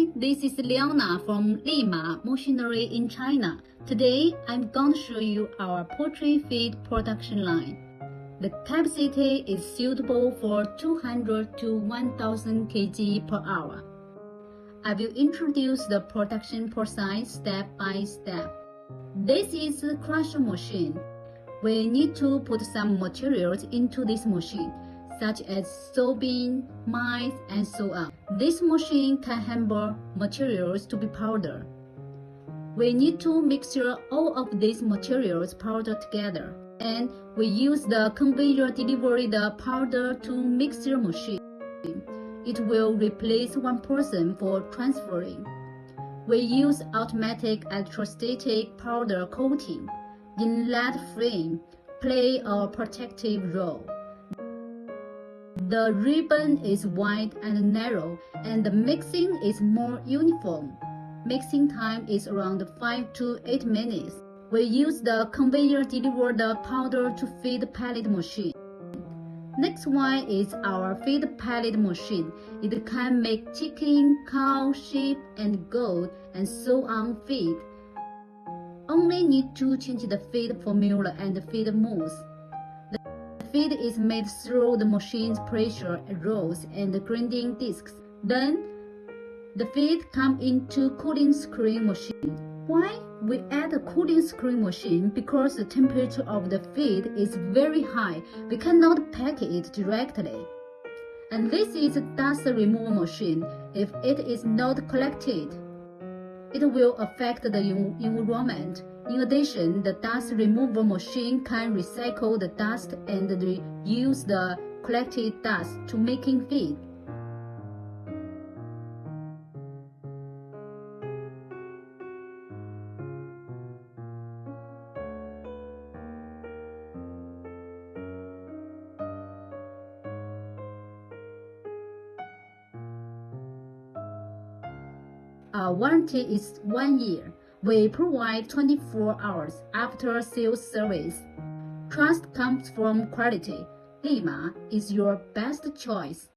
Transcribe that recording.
Hi, this is Leona from Lima Machinery in China. Today, I'm going to show you our poultry feed production line. The capacity is suitable for 200 to 1000 kg per hour. I will introduce the production process step by step. This is a crusher machine. We need to put some materials into this machine, such as soybean, maize, and so on. This machine can handle materials to be powdered. We need to mix all of these materials powder together, and we use the conveyor delivery the powder to mixer machine. It will replace one person for transferring. We use automatic electrostatic powder coating in lead frame, play a protective role. The ribbon is wide and narrow, and the mixing is more uniform. Mixing time is around 5 to 8 minutes. We use the conveyor deliver the powder to feed pellet machine. Next one is our feed pellet machine. It can make chicken, cow, sheep, and goat, and so on feed. Only need to change the feed formula and feed mousse. Feed is made through the machine's pressure rolls and grinding discs. Then, the feed comes into cooling screen machine. Why we add a cooling screen machine? Because the temperature of the feed is very high. We cannot pack it directly. And this is a dust removal machine. If it is not collected, it will affect the environment. In addition, the dust removal machine can recycle the dust and reuse the collected dust to making feed. Our warranty is 1 year. We provide 24 hours after sales service. Trust comes from quality. Lima is your best choice.